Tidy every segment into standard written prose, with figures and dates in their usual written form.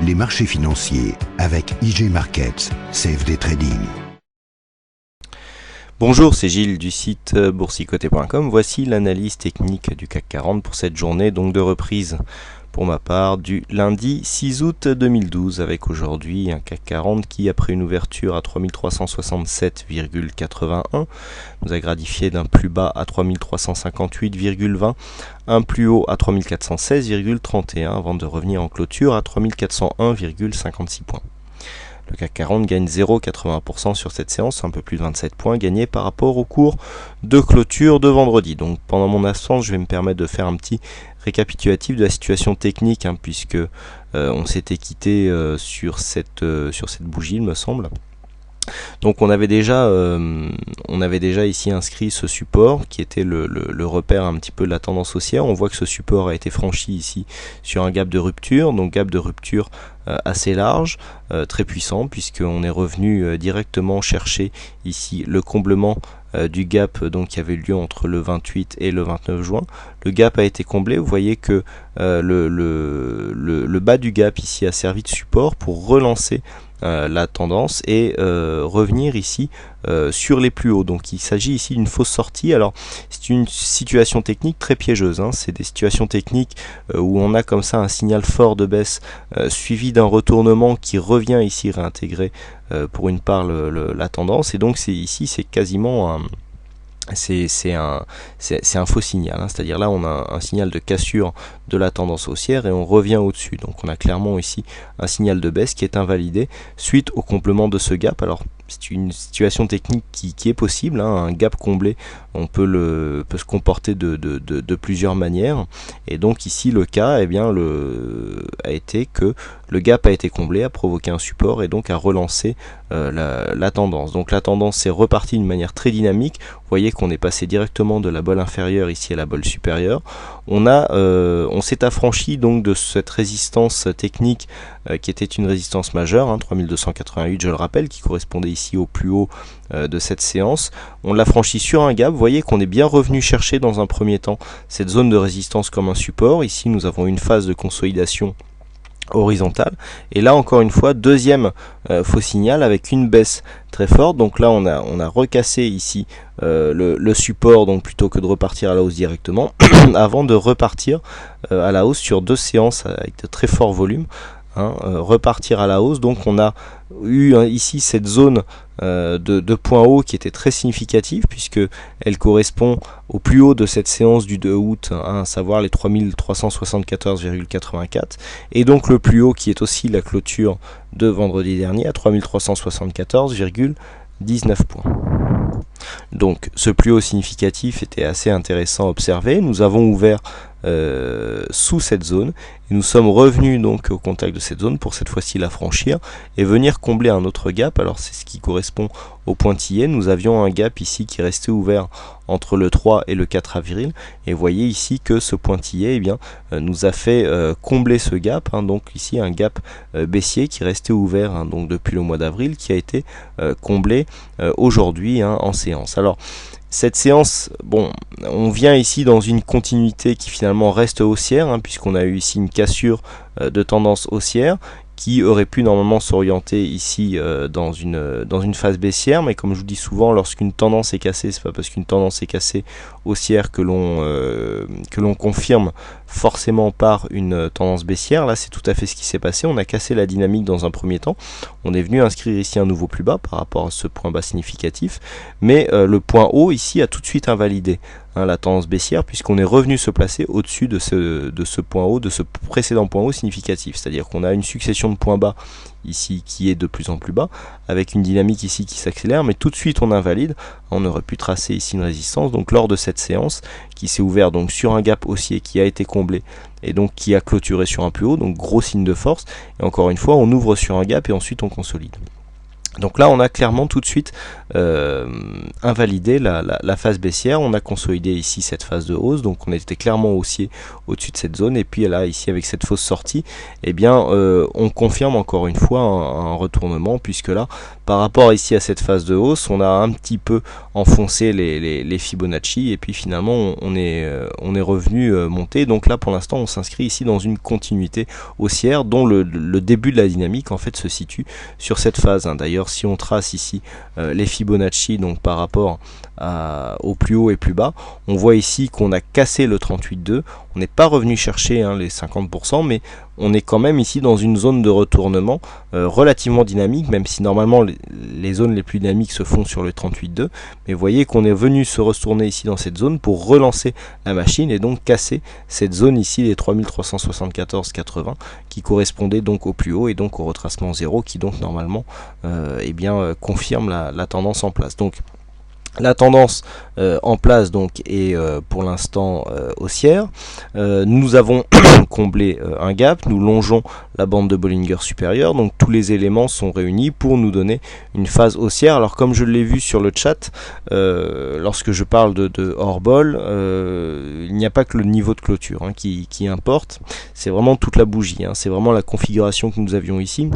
les marchés financiers avec IG Markets, CFD Trading. Bonjour, c'est Gilles du site boursicoté.com. Voici l'analyse technique du CAC 40 pour cette journée donc de reprise pour ma part du lundi 6 août 2012 avec aujourd'hui un CAC 40 qui après une ouverture à 3367,81 nous a gratifié d'un plus bas à 3358,20, un plus haut à 3416,31 avant de revenir en clôture à 3401,56 points. Le CAC 40 gagne 0,80% sur cette séance, un peu plus de 27 points gagnés par rapport au cours de clôture de vendredi. Donc pendant mon absence, je vais me permettre de faire un petit récapitulatif de la situation technique, puisque on s'était quitté sur cette bougie, il me semble. Donc on avait déjà ici inscrit ce support qui était le repère un petit peu de la tendance haussière. On voit que ce support a été franchi ici sur un gap de rupture, donc gap de rupture assez large, très puissant, puisqu'on est revenu directement chercher ici le comblement du gap donc qui avait lieu entre le 28 et le 29 juin. Le gap a été comblé, vous voyez que le bas du gap ici a servi de support pour relancer la tendance et revenir ici sur les plus hauts. Donc il s'agit ici d'une fausse sortie. Alors c'est une situation technique très piégeuse, c'est des situations techniques où on a comme ça un signal fort de baisse suivi d'un retournement qui revient ici réintégrer pour une part la tendance, et donc c'est quasiment c'est un faux signal, c'est-à-dire là on a un signal de cassure de la tendance haussière et on revient au-dessus, donc on a clairement ici un signal de baisse qui est invalidé suite au complément de ce gap. Alors c'est une situation technique qui est possible, un gap comblé on peut se comporter de plusieurs manières, et donc ici le cas a été que le gap a été comblé, a provoqué un support et donc a relancé la tendance. Donc la tendance est repartie d'une manière très dynamique. Vous voyez qu'on est passé directement de la bolle inférieure ici à la bolle supérieure. On s'est affranchi donc de cette résistance technique qui était une résistance majeure, 3288 je le rappelle, qui correspondait ici au plus haut de cette séance. On l'a franchi sur un gap. Vous voyez qu'on est bien revenu chercher dans un premier temps cette zone de résistance comme un support. Ici nous avons une phase de consolidation horizontale, et là encore une fois deuxième faux signal avec une baisse très forte. Donc là on a recassé ici le support, donc plutôt que de repartir à la hausse directement avant de repartir à la hausse sur deux séances avec de très forts volumes, repartir à la hausse. Donc on a eu ici cette zone de point haut qui était très significative, puisque elle correspond au plus haut de cette séance du 2 août, à savoir les 3374,84, et donc le plus haut qui est aussi la clôture de vendredi dernier à 3374,19 points. Donc ce plus haut significatif était assez intéressant à observer. Nous avons ouvert sous cette zone et nous sommes revenus donc au contact de cette zone pour cette fois-ci la franchir et venir combler un autre gap. Alors c'est ce qui correspond au pointillé. Nous avions un gap ici qui restait ouvert entre le 3 et le 4 avril, et vous voyez ici que ce pointillé nous a fait combler ce gap, donc ici un gap baissier qui restait ouvert donc depuis le mois d'avril, qui a été comblé aujourd'hui en séance. Alors cette séance, on vient ici dans une continuité qui finalement reste haussière, puisqu'on a eu ici une cassure de tendance haussière qui aurait pu normalement s'orienter ici dans une phase baissière, mais comme je vous dis souvent, lorsqu'une tendance est cassée, c'est pas parce qu'une tendance est cassée haussière que l'on confirme forcément par une tendance baissière. Là c'est tout à fait ce qui s'est passé. On a cassé la dynamique dans un premier temps, on est venu inscrire ici un nouveau plus bas par rapport à ce point bas significatif, mais le point haut ici a tout de suite invalidé la tendance baissière, puisqu'on est revenu se placer au-dessus de ce point haut, de ce précédent point haut significatif. C'est-à-dire qu'on a une succession de points bas ici qui est de plus en plus bas, avec une dynamique ici qui s'accélère, mais tout de suite on invalide. On aurait pu tracer ici une résistance. Donc lors de cette séance qui s'est ouverte donc sur un gap haussier qui a été comblé et donc qui a clôturé sur un plus haut, donc gros signe de force, et encore une fois on ouvre sur un gap et ensuite on consolide. Donc là on a clairement tout de suite invalidé la phase baissière, on a consolidé ici cette phase de hausse, donc on était clairement haussier au-dessus de cette zone, et puis là ici avec cette fausse sortie, eh bien on confirme encore une fois un retournement, puisque là par rapport ici à cette phase de hausse, on a un petit peu enfoncé les Fibonacci, et puis finalement on est revenu monter. Donc là pour l'instant on s'inscrit ici dans une continuité haussière dont le début de la dynamique en fait se situe sur cette phase, hein. D'ailleurs si on trace ici les Fibonacci donc par rapport au plus haut et plus bas, on voit ici qu'on a cassé le 38,2, on n'est pas revenu chercher les 50%, mais on est quand même ici dans une zone de retournement relativement dynamique, même si normalement les zones les plus dynamiques se font sur le 38,2, mais vous voyez qu'on est venu se retourner ici dans cette zone pour relancer la machine et donc casser cette zone ici des 3374,80 qui correspondait donc au plus haut et donc au retracement 0 qui donc normalement confirme la tendance en place. Donc la tendance en place donc est pour l'instant haussière. Nous avons comblé un gap, nous longeons la bande de Bollinger supérieure, donc tous les éléments sont réunis pour nous donner une phase haussière. Alors comme je l'ai vu sur le chat, lorsque je parle de hors-bol, il n'y a pas que le niveau de clôture qui importe, c'est vraiment toute la bougie, c'est vraiment la configuration que nous avions ici.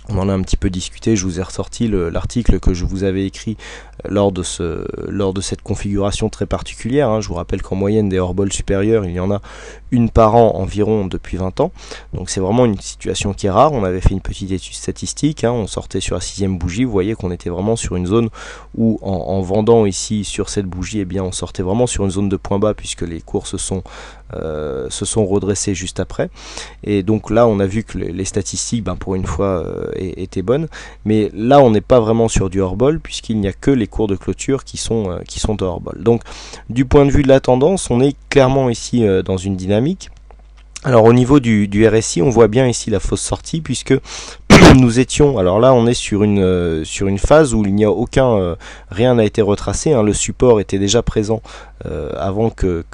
On en a un petit peu discuté, je vous ai ressorti l'article que je vous avais écrit lors de cette configuration très particulière. Je vous rappelle qu'en moyenne des hors-bol supérieurs, il y en a une par an environ depuis 20 ans. Donc c'est vraiment une situation qui est rare. On avait fait une petite étude statistique, on sortait sur la 6e bougie, vous voyez qu'on était vraiment sur une zone où en vendant ici sur cette bougie, eh bien on sortait vraiment sur une zone de point bas puisque les cours se sont redressés juste après. Et donc là on a vu que les statistiques pour une fois étaient bonnes, mais là on n'est pas vraiment sur du hors-bol puisqu'il n'y a que les cours de clôture qui sont hors-bol. Donc du point de vue de la tendance, on est clairement ici dans une dynamique. Alors au niveau du RSI, on voit bien ici la fausse sortie puisque nous étions, alors là on est sur une phase où il n'y a rien n'a été retracé, le support était déjà présent avant que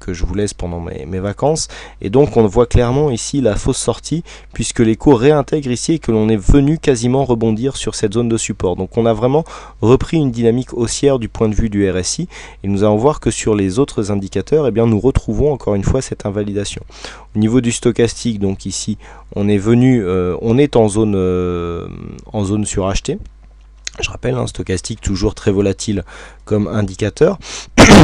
je vous laisse pendant mes vacances, et donc on voit clairement ici la fausse sortie puisque les cours réintègrent ici et que l'on est venu quasiment rebondir sur cette zone de support. Donc on a vraiment repris une dynamique haussière du point de vue du RSI, et nous allons voir que sur les autres indicateurs, nous retrouvons encore une fois cette invalidation. Au niveau du stochastique, donc ici on est en zone surachetée. Je rappelle, stochastique toujours très volatile comme indicateur.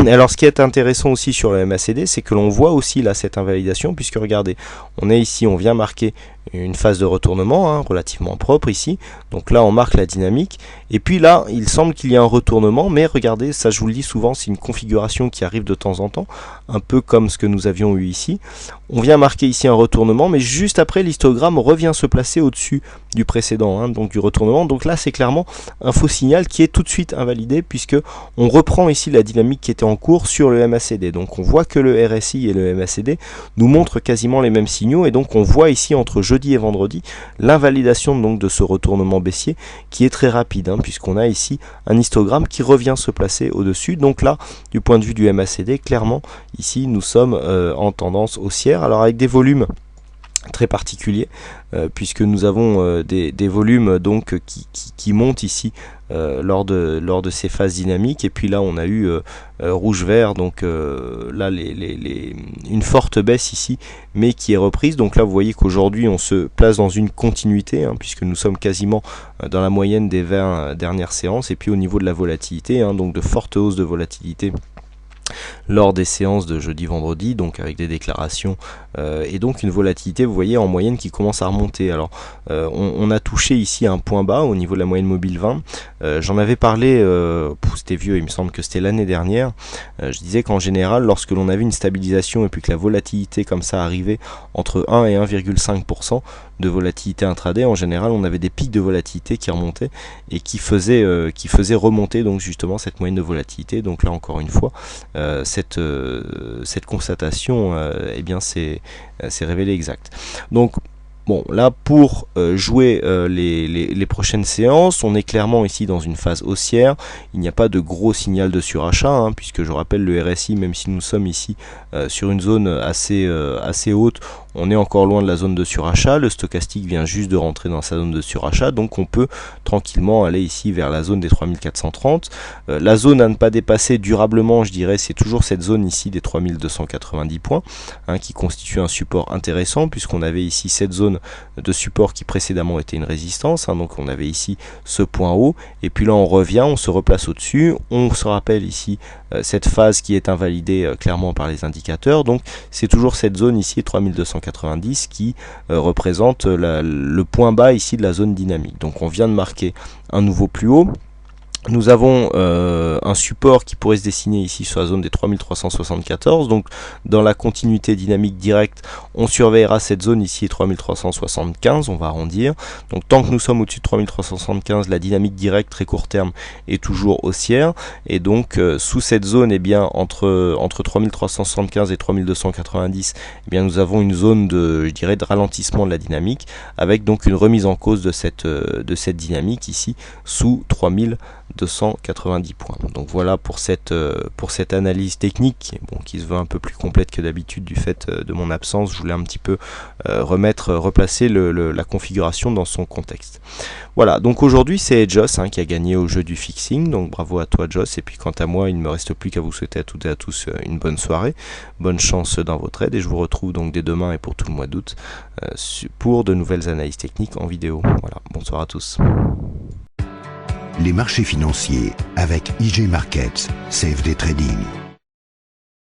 Alors ce qui est intéressant aussi sur le MACD, c'est que l'on voit aussi là cette invalidation, puisque regardez, on est ici, on vient marquer une phase de retournement relativement propre ici, donc là on marque la dynamique, et puis là il semble qu'il y ait un retournement, mais regardez, ça je vous le dis souvent, c'est une configuration qui arrive de temps en temps, un peu comme ce que nous avions eu ici. On vient marquer ici un retournement, mais juste après l'histogramme revient se placer au-dessus du précédent, donc du retournement. Donc là c'est clairement un faux signal qui est tout de suite invalidé, puisque on reprend ici la dynamique qui était en cours sur le MACD. Donc on voit que le RSI et le MACD nous montrent quasiment les mêmes signaux, et donc on voit ici entre jeudi et vendredi l'invalidation donc de ce retournement baissier qui est très rapide, puisqu'on a ici un histogramme qui revient se placer au-dessus. Donc là, du point de vue du MACD, clairement ici nous sommes en tendance haussière, alors avec des volumes très particulier, puisque nous avons des volumes donc qui montent ici lors de ces phases dynamiques, et puis là on a eu rouge vert, donc là une forte baisse ici mais qui est reprise. Donc là vous voyez qu'aujourd'hui on se place dans une continuité, puisque nous sommes quasiment dans la moyenne des 20 dernières séances, et puis au niveau de la volatilité, donc de fortes hausses de volatilité lors des séances de jeudi-vendredi, donc avec des déclarations et donc une volatilité, vous voyez, en moyenne qui commence à remonter. Alors on a touché ici un point bas au niveau de la moyenne mobile 20. J'en avais parlé, c'était vieux, il me semble que c'était l'année dernière. Je disais qu'en général, lorsque l'on avait une stabilisation et puis que la volatilité comme ça arrivait entre 1 et 1,5% de volatilité intraday, en général on avait des pics de volatilité qui remontaient et qui faisaient remonter donc justement cette moyenne de volatilité. Donc là encore une fois, cette constatation s'est révélée exacte. Donc bon, là pour jouer les prochaines séances, on est clairement ici dans une phase haussière. Il n'y a pas de gros signal de surachat, puisque je rappelle le RSI, même si nous sommes ici sur une zone assez haute, on est encore loin de la zone de surachat, le stochastique vient juste de rentrer dans sa zone de surachat, donc on peut tranquillement aller ici vers la zone des 3430. La zone à ne pas dépasser durablement, je dirais, c'est toujours cette zone ici des 3290 points, hein, qui constitue un support intéressant, puisqu'on avait ici cette zone de support qui précédemment était une résistance, hein, donc on avait ici ce point haut, et puis là on revient, on se replace au-dessus, on se rappelle ici cette phase qui est invalidée clairement par les indicateurs, donc c'est toujours cette zone ici 3290 qui représente le point bas ici de la zone dynamique. Donc on vient de marquer un nouveau plus haut. Nous avons un support qui pourrait se dessiner ici sur la zone des 3374, donc dans la continuité dynamique directe, on surveillera cette zone ici 3375, on va arrondir. Donc tant que nous sommes au-dessus de 3375, la dynamique directe très court terme est toujours haussière, et donc sous cette zone, eh bien, entre 3375 et 3290, eh bien, nous avons une zone de, je dirais, de ralentissement de la dynamique, avec donc une remise en cause de cette dynamique ici sous 3290 points. Donc voilà pour cette analyse technique, bon, qui se veut un peu plus complète que d'habitude du fait de mon absence. Je voulais un petit peu replacer la configuration dans son contexte. Voilà, donc aujourd'hui c'est Joss, hein, qui a gagné au jeu du fixing, donc bravo à toi Joss, et puis quant à moi il ne me reste plus qu'à vous souhaiter à toutes et à tous une bonne soirée, bonne chance dans vos trades, et je vous retrouve donc dès demain et pour tout le mois d'août pour de nouvelles analyses techniques en vidéo. Voilà, bonsoir à tous. Les marchés financiers avec IG Markets, CFD Trading.